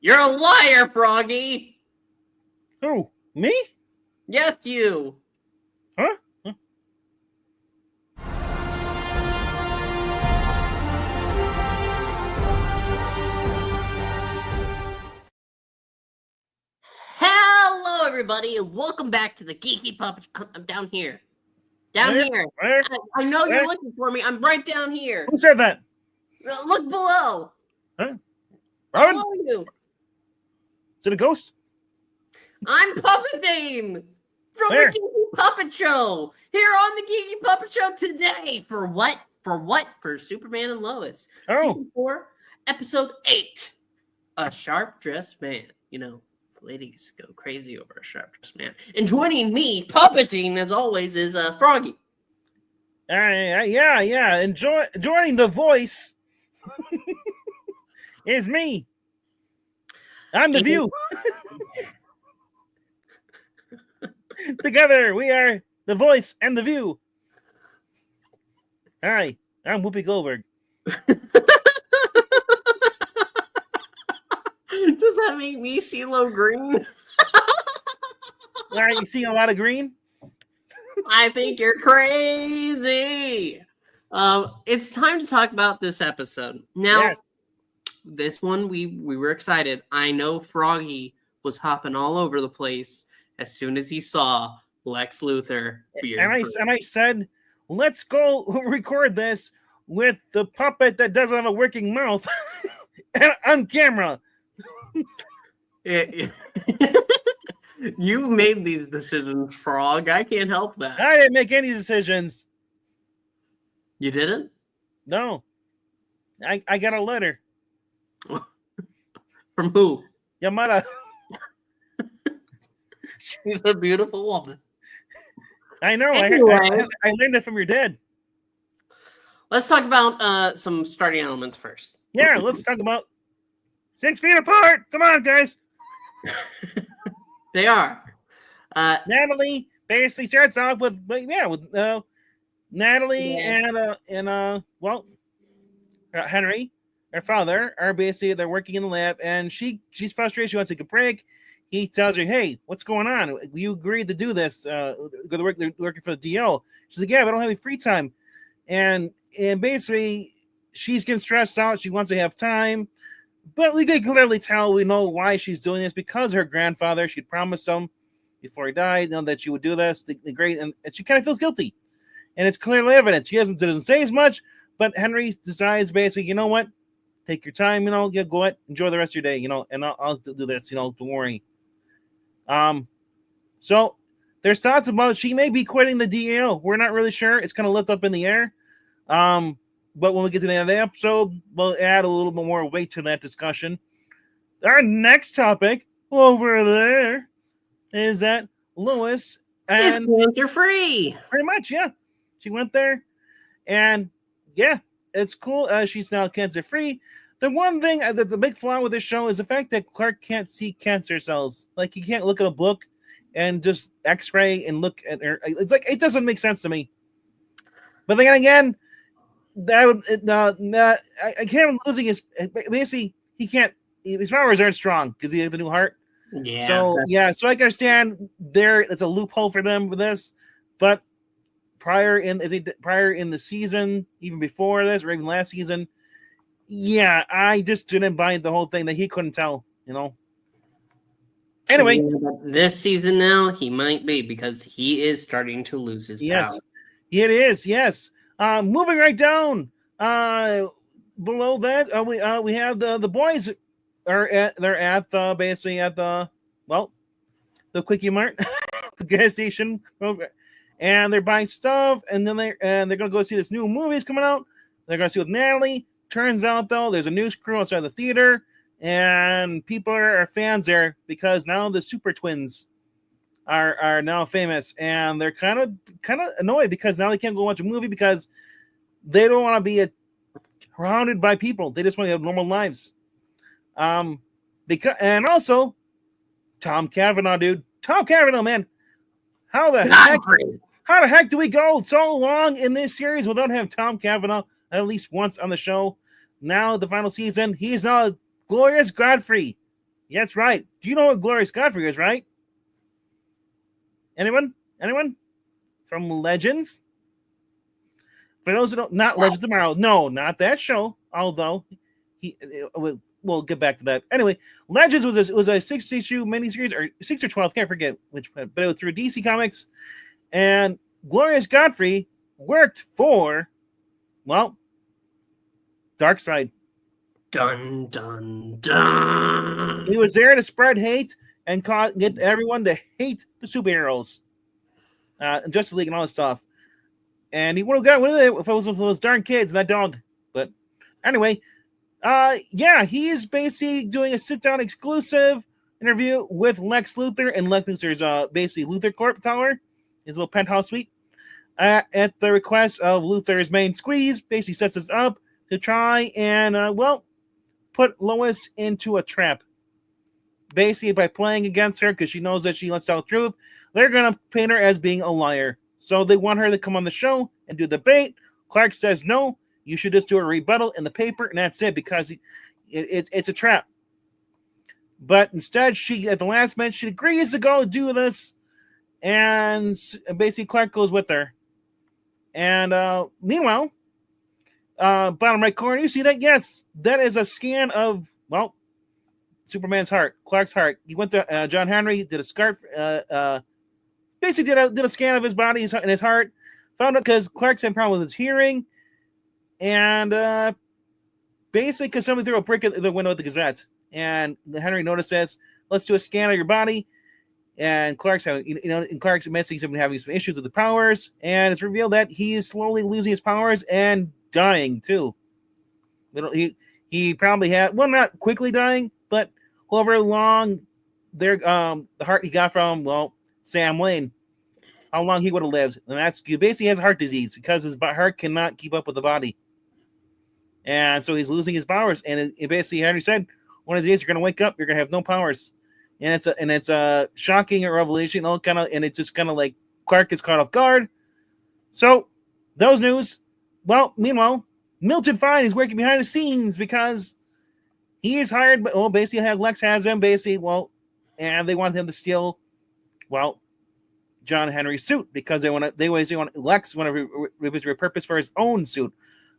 You're a liar, Froggy. Who? Me? Yes, you. Huh? Hello, everybody, and welcome back to the Geeky Puppet. I'm down here. Here. Where? I know you're looking for me. I'm right down here. Who said that? Look below. Huh? Robin? Below you. Is it a ghost? I'm Puppet Dame from Where? the Geeky Puppet Show. Here on the Geeky Puppet Show today. For what? For Superman and Lois. Oh. Season 4, Episode 8. A Sharp-Dressed Man. You know, ladies go crazy over a sharp-dressed man. And joining me, puppeting, as always, is Froggy. Yeah. Joining the voice is me. I'm the View. Together, we are the voice and the View. Hi, I'm Whoopi Goldberg. Does that make me CeeLo Green? Are you seeing a lot of green? I think you're crazy. It's time to talk about this episode. Now, Yes. This one, we were excited. I know Froggy was hopping all over the place as soon as he saw Lex Luthor. And I said, let's go record this with the puppet that doesn't have a working mouth on camera. You made these decisions, Frog. I can't help that. I didn't make any decisions. You didn't? No. I got a letter. From who? Yamada. She's a beautiful woman. I know. Anyway. I learned it from your dad. Let's talk about some starting elements first. Yeah, let's talk about 6 feet apart. Come on, guys. They are. Natalie basically starts off with Natalie and Henry, her father, are basically they're working in the lab, and she's frustrated. She wants to take a break. He tells her, "Hey, what's going on? You agreed to do this. Go to work. They're working for the DO." She's like, "Yeah, but I don't have any free time." And basically, she's getting stressed out. She wants to have time, but we can clearly tell. We know why she's doing this because her grandfather. She promised him before he died, that she would do this. The great, and she kind of feels guilty, and it's clearly evident. She doesn't say as much, but Henry decides basically, you know what? Take your time, go ahead, enjoy the rest of your day, and I'll do this, don't worry. So there's thoughts about she may be quitting the DAO. We're not really sure. It's kind of left up in the air. But when we get to the end of the episode, we'll add a little bit more weight to that discussion. Our next topic over there is that Lois is cancer-free. Pretty much, yeah. She went there, and yeah, it's cool. She's now cancer-free. The one thing, the big flaw with this show is the fact that Clark can't see cancer cells. Like, he can't look at a book and just X-ray and look at her. It's like, it doesn't make sense to me. But then again, I can't losing his. Basically, he can't. His powers aren't strong because he has the new heart. Yeah. So so I can understand it's a loophole for them for this, but prior in the season, even before this, or even last season, I just didn't buy the whole thing that he couldn't tell. Anyway, this season now he might be because he is starting to lose his power. It is. Yes. Moving right down. Below that, we have the boys they're at basically at the Quickie Mart, the gas station, and they're buying stuff, and then they're gonna go see this new movie is coming out. They're gonna see with Natalie. Turns out though, there's a news crew outside the theater, and people are fans there because now the Super Twins are now famous, and they're kind of annoyed because now they can't go watch a movie because they don't want to be surrounded by people. They just want to have normal lives. And also Tom Cavanagh, dude. Tom Cavanagh, man. How the heck do we go so long in this series without having Tom Cavanagh at least once on the show? Now the final season, he's now Glorious Godfrey. That's right. Do you know what Glorious Godfrey is, right? Anyone? From Legends? For those who don't, not Legends Tomorrow. No, not that show. Although, we'll get back to that. Anyway, Legends was a 6-issue miniseries, or 6 or 12, can't forget which, but it was through DC Comics. And Glorious Godfrey worked for, well, Darkseid. Dun, dun, dun. He was there to spread hate and get everyone to hate the superheroes, Justice League and all this stuff. And he would have got rid of it if it was those darn kids and that dog. But anyway, he is basically doing a sit-down exclusive interview with Lex Luthor and Lex Luthor's basically Luthor Corp tower, his little penthouse suite. At the request of Luthor's main squeeze, basically sets us up to try and put Lois into a trap. Basically, by playing against her because she knows that she lets out the truth, they're gonna paint her as being a liar. So they want her to come on the show and do debate. Clark says no. You should just do a rebuttal in the paper, and that's it, because it's a trap. But instead, she at the last minute she agrees to go do this, and basically Clark goes with her. And meanwhile, bottom right corner, you see that? Yes, that is a scan of Superman's heart, Clark's heart. He went to John Henry, did a scarf, basically did a scan of his body and his heart. Found out because Clark's had a problem with his hearing, and basically because somebody threw a brick at the window of the Gazette, and Henry notices, let's do a scan of your body. And Clark's having, Clark's admitting he's been having some issues with the powers, and it's revealed that he is slowly losing his powers and dying too. He probably had, not quickly dying, but however long the heart he got from Sam Lane, how long he would have lived, and that's basically he has heart disease because his heart cannot keep up with the body, and so he's losing his powers. And it basically Henry said, one of the days you're going to wake up, you're going to have no powers. And it's a shocking revelation, and it's just kind of like Clark is caught off guard. So those news. Well, meanwhile, Milton Fine is working behind the scenes because he is hired. But basically, Lex has him. Basically, and they want him to steal, John Henry's suit because they want Lex want to repurpose for his own suit.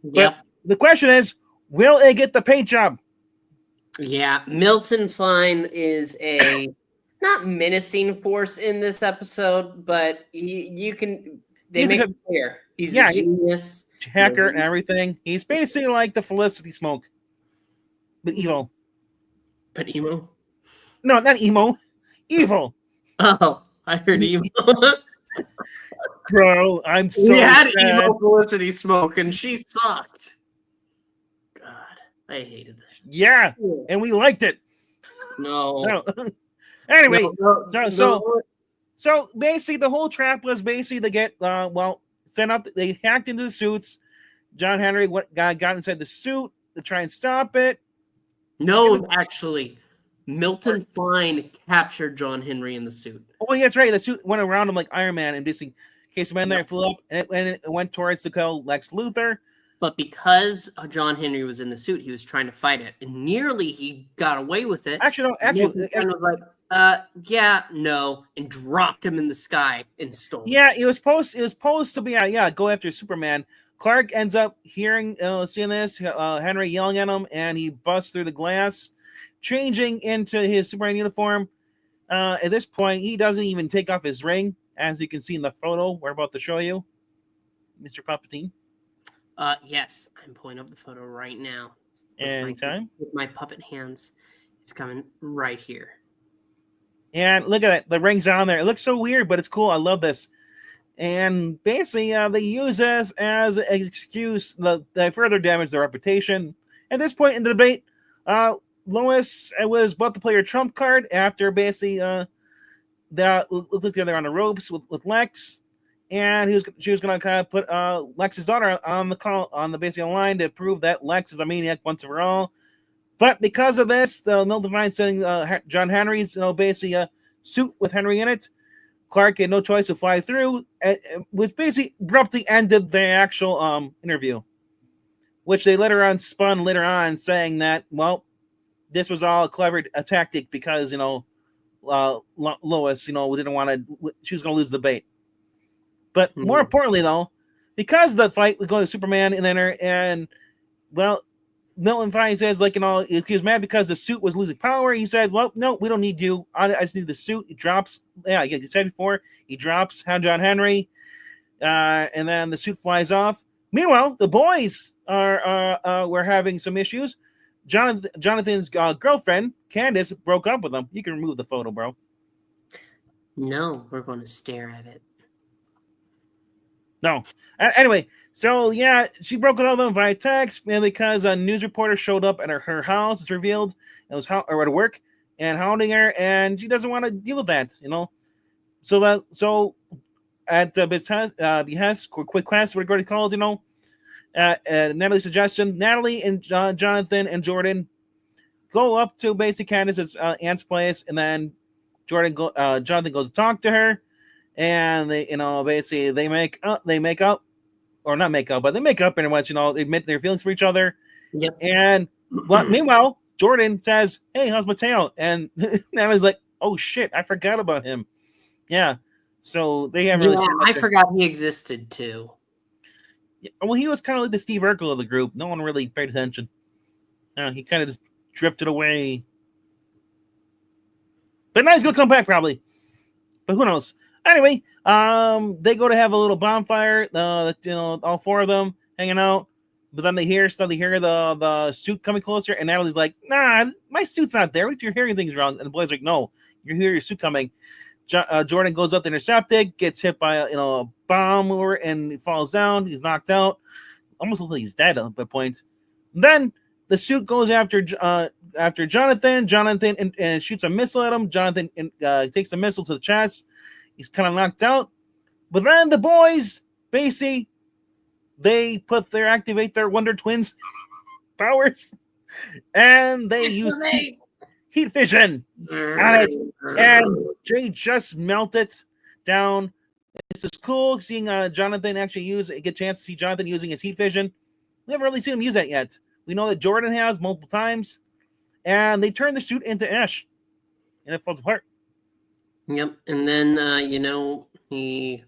But Yep. The question is, will they get the paint job? Yeah, Milton Fine is a not menacing force in this episode, but they make it clear. He's a genius. Hacker and everything. He's basically like the Felicity Smoke. But evil. But emo? No, not emo. Evil. Oh, I heard emo. Bro, I'm so We had sad. emo Felicity Smoke, and she sucked. God, I hated this. Yeah, and we liked it. No. Anyway, No. so basically the whole trap was basically to get sent up. They hacked into the suits. John Henry got inside the suit to try and stop it. No, actually, Milton Fine captured John Henry in the suit. Oh, yeah, that's right. The suit went around him like Iron Man, and basically case him in there, flew up, and it went towards the kill Lex Luthor. But because John Henry was in the suit, he was trying to fight it, and nearly he got away with it. Actually, was like, no, and dropped him in the sky and stole. Yeah, it was supposed to be go after Superman. Clark ends up seeing this, Henry yelling at him, and he busts through the glass, changing into his Superman uniform. At this point, he doesn't even take off his ring, as you can see in the photo we're about to show you, Mr. Palpatine. Yes, I'm pulling up the photo right now. Anytime. With my puppet hands. It's coming right here. And look at it. The ring's on there. It looks so weird, but it's cool. I love this. And basically, they use this as an excuse that further damage their reputation. At this point in the debate, Lois was about to play her trump card after basically looked like they're on the ropes with Lex. And she was going to kind of put Lex's daughter on the basically line to prove that Lex is a maniac once and for all. But because of this, the Milton Fine sending John Henry's basically a suit with Henry in it. Clark had no choice to fly through, which basically abruptly ended the actual interview, which they later on spun saying that this was all a clever tactic because Lois, didn't want to. She was going to lose the debate. But more importantly, though, because the fight was going to Superman and Milton finally says, if he was mad because the suit was losing power, he said, well, no, we don't need you. I just need the suit. He drops. Yeah, like you said before, he drops John Henry, and then the suit flies off. Meanwhile, the boys were having some issues. Jonathan's girlfriend, Candace, broke up with him. You can remove the photo, bro. No, we're going to stare at it. No. Anyway, so yeah, she broke it up with him via text, and because a news reporter showed up at her house. It's revealed it was at work and hounding her, and she doesn't want to deal with that. So at behest, quick quest, what it called, Natalie's suggestion, Natalie and Jonathan and Jordan go up to basically Candace's aunt's place, and then Jonathan goes to talk to her. And they, basically they make up, or not make up, but they make up pretty much, admit their feelings for each other. Yep. And meanwhile, Jordan says, "Hey, how's Mateo?" And Natalie's like, "Oh shit, I forgot about him." Yeah. So they haven't really seen much. I forgot he existed too. Well, he was kind of like the Steve Urkel of the group. No one really paid attention. He kind of just drifted away. But now he's gonna come back probably. But who knows? Anyway, they go to have a little bonfire. All four of them hanging out. But then they hear the suit coming closer, and Natalie's like, "Nah, my suit's not there. You're hearing things wrong." And the boy's like, "No, you hear your suit coming." Jordan goes up to intercept it, gets hit by a bomb, and falls down. He's knocked out. Almost looks like he's dead at that point. Then the suit goes after Jonathan. Jonathan and shoots a missile at him. Jonathan takes the missile to the chest. He's kind of knocked out. But then the boys, basically, they activate their Wonder Twins powers, and they use heat fission on it, and they just melt it down. It's just cool seeing Jonathan actually get a chance to see Jonathan using his heat fission. We haven't really seen him use that yet. We know that Jordan has multiple times, and they turn the suit into ash, and it falls apart. Yep, and then he.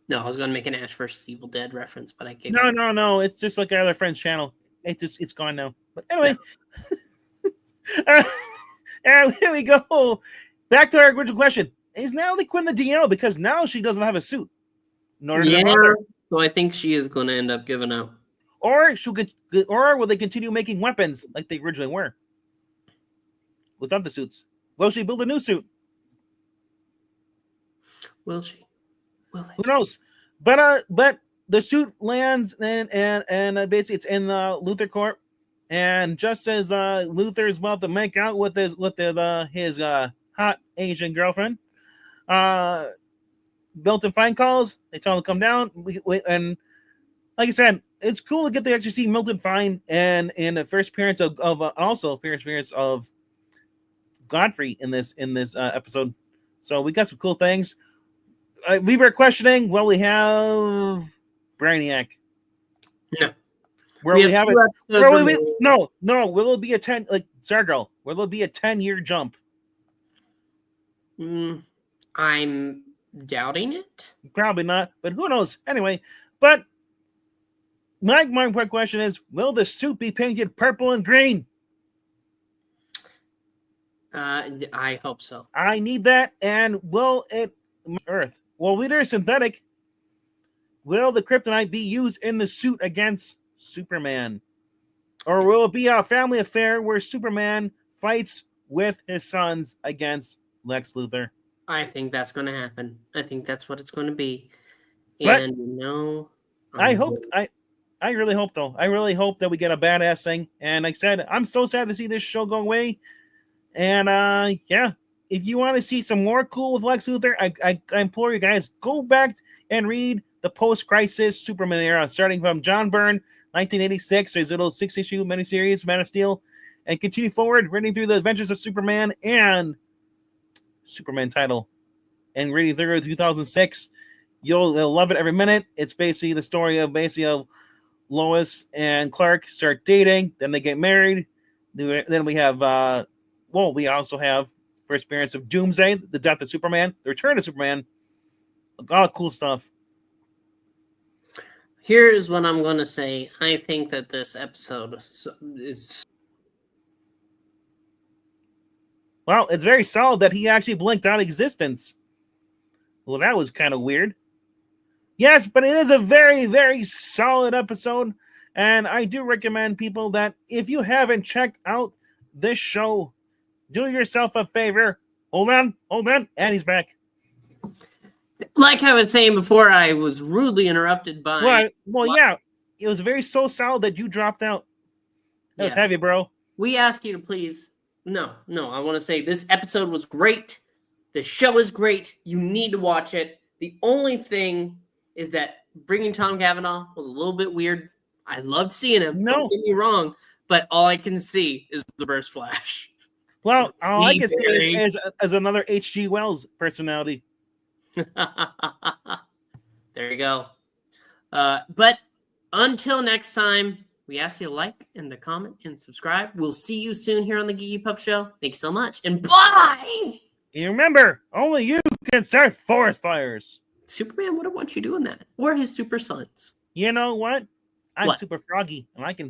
No, I was going to make an Ash vs. Evil Dead reference, but I can't. No. It's just like our other friend's channel. It's gone now. But anyway, and here we go. Back to our original question: is Natalie quitting the DL because now she doesn't have a suit? So I think she is going to end up giving up. Or will they continue making weapons like they originally were without the suits? Will she build a new suit? Will she? Who knows? But the suit lands and basically it's in the Luther Corp, and just as Luther's about to make out with his hot Asian girlfriend, Milton Fine calls. They tell him to come down. And like I said, it's cool to get to actually see Milton Fine and in the first appearance of Godfrey in this episode. So we got some cool things. We were questioning, will we have Brainiac? No. Will we have it? No. Will it be a 10, like Zargo? Will it be a 10-year jump? I'm doubting it. Probably not, but who knows? Anyway, but my quick question is, will the suit be painted purple and green? I hope so. I need that. And will it Earth? Well, either synthetic. Will the kryptonite be used in the suit against Superman? Or will it be a family affair where Superman fights with his sons against Lex Luthor? I think that's going to happen. I think that's what it's going to be. But and I really hope, though. I really hope that we get a badass thing. And like I said, I'm so sad to see this show go away. And yeah, if you want to see some more cool with Lex Luthor, I implore you guys, go back and read the post-crisis Superman era, starting from John Byrne, 1986, his little 6-issue miniseries, Man of Steel, and continue forward, reading through the Adventures of Superman and Superman title, and reading through 2006. You'll love it every minute. It's basically the story of Lois and Clark start dating, then they get married, Then we have, we also have first appearance of Doomsday, the death of Superman, the return of Superman. A lot of cool stuff. Here's what I'm going to say. I think that this episode is... Well, it's very solid that he actually blinked out of existence. Well, that was kind of weird. Yes, but it is a very, very solid episode. And I do recommend people that if you haven't checked out this show, do yourself a favor. Hold on. And he's back. Like I was saying before, I was rudely interrupted by... Yeah. It was very so solid that you dropped out. That was heavy, bro. We ask you to please... No, I want to say this episode was great. The show is great. You need to watch it. The only thing is that bringing Tom Cavanagh was a little bit weird. I loved seeing him. No. Don't get me wrong. But all I can see is the Reverse Flash. Well, all I can see is another H.G. Wells personality. There you go. But until next time, we ask you to like and to comment and subscribe. We'll see you soon here on the Geeky Pup Show. Thank you so much. And bye! And remember, only you can start forest fires. Superman wouldn't want you doing that. Or his super sons. You know what? I'm What? Super Froggy, and I can